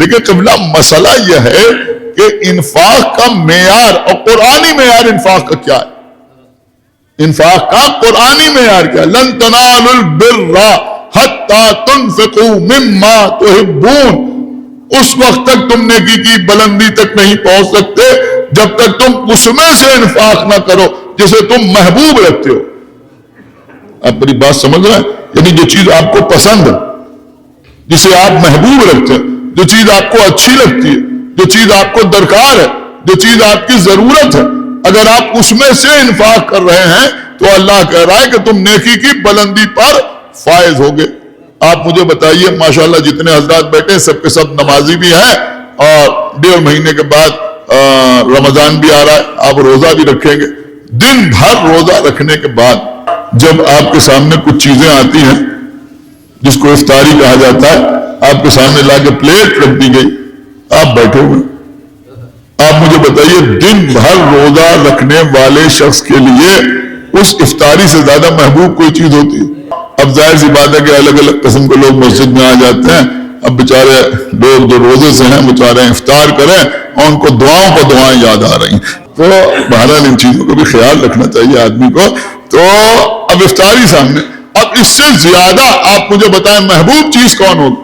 دیکھیں قبلہ مسئلہ یہ ہے کہ انفاق کا معیار اور قرآنی معیار انفاق کا کیا ہے؟ انفاق کا قرآنی معیار کیا ہے؟ لن تنالوا البر حتی تنفقوا مما تحبون. اس وقت تک تم نیکی کی بلندی تک نہیں پہنچ سکتے جب تک تم اس میں سے انفاق نہ کرو جسے تم محبوب رکھتے ہو. آپ میری بات سمجھ رہے ہیں؟ یعنی جو چیز آپ کو پسند ہے، جسے آپ محبوب رکھتے ہیں، جو چیز آپ کو اچھی لگتی ہے، جو چیز آپ کو درکار ہے، جو چیز آپ کی ضرورت ہے، اگر آپ اس میں سے انفاق کر رہے ہیں تو اللہ کہہ رہا ہے کہ تم نیکی کی بلندی پر فائز ہوگے. آپ مجھے بتائیے ماشاءاللہ جتنے حضرات بیٹھے سب کے سب نمازی بھی ہیں، اور 1.5 مہینے کے بعد رمضان بھی آ رہا ہے، آپ روزہ بھی رکھیں گے. دن بھر روزہ رکھنے کے بعد جب آپ کے سامنے کچھ چیزیں آتی ہیں جس کو افطاری کہا جاتا ہے، آپ کے سامنے لا کے پلیٹ رکھ دی گئی، آپ بیٹھے ہوئے، آپ مجھے بتائیے دن بھر روزہ رکھنے والے شخص کے لیے اس افطاری سے زیادہ محبوب کوئی چیز ہوتی ہے؟ اب ظاہر سی بات ہے کہ الگ الگ قسم کے لوگ مسجد میں آ جاتے ہیں. اب بیچارے لوگ جو روزے سے ہیں بیچارے افطار کریں اور ان کو دعاؤں پر دعائیں یاد آ رہی ہیں. تو بہرحال ان چیزوں کو بھی خیال رکھنا چاہیے آدمی کو. تو اب افطاری سامنے، اب اس سے زیادہ آپ مجھے بتائیں محبوب چیز کون ہوگی؟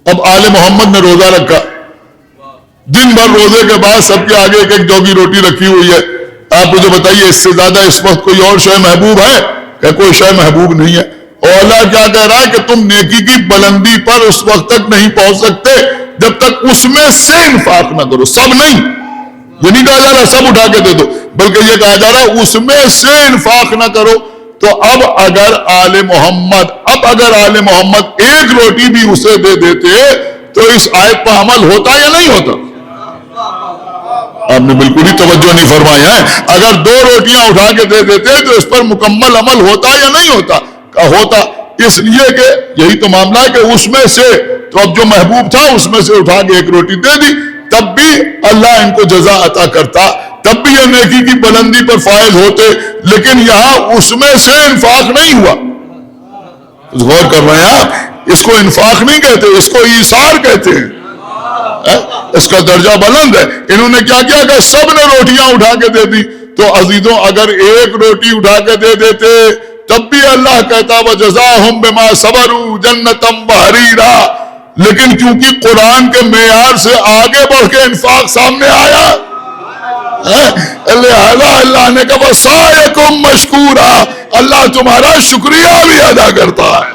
اب آل محمد نے روزہ رکھا، دن بھر روزے کے بعد سب کے آگے ایک ایک جوگی روٹی رکھی ہوئی ہے. آپ مجھے بتائیے اس سے زیادہ اس وقت کوئی اور شے محبوب ہے؟ کہ کوئی شے محبوب نہیں ہے. اور اللہ کیا کہہ رہا ہے کہ تم نیکی کی بلندی پر اس وقت تک نہیں پہنچ سکتے جب تک اس میں سے انفاق نہ کرو. سب نہیں، یہ نہیں کہا جا رہا سب اٹھا کے دے دو، بلکہ یہ کہا جا رہا اس میں سے انفاق نہ کرو. تو اب اگر آل محمد ایک روٹی بھی اسے دے دیتے تو اس آیت پر عمل ہوتا یا نہیں ہوتا؟ آپ نے بالکل ہی توجہ نہیں فرمائی ہے. اگر 2 روٹیاں اٹھا کے دے دیتے تو اس پر مکمل عمل ہوتا یا نہیں ہوتا؟ ہوتا. اس لیے کہ یہی تو معاملہ ہے کہ اس میں سے تو اب جو محبوب تھا اس میں سے اٹھا کے ایک روٹی دے دی، تب بھی اللہ ان کو جزا عطا کرتا، تب بھی یہ نیکی کی بلندی پر فائز ہوتے. لیکن یہاں اس میں سے انفاق نہیں ہوا. غور کر رہے ہیں آپ؟ اس کو انفاق نہیں کہتے، اس کو ایثار کہتے ہیں. اس کا درجہ بلند ہے. انہوں نے کیا کیا کہ سب نے روٹیاں اٹھا کے دے دی. تو عزیزوں اگر ایک روٹی اٹھا کے دے دیتے تب بھی اللہ کہتا وَجَزَاهُمْ بِمَا صَبَرُوا جَنَّةً وَحَرِيرًا. لیکن کیونکہ قرآن کے معیار سے آگے بڑھ کے انفاق سامنے آیا، لہذا اللہ نے کہا وَسَعْيُكُمْ مَشْكُورًا، اللہ تمہارا شکریہ بھی ادا کرتا ہے.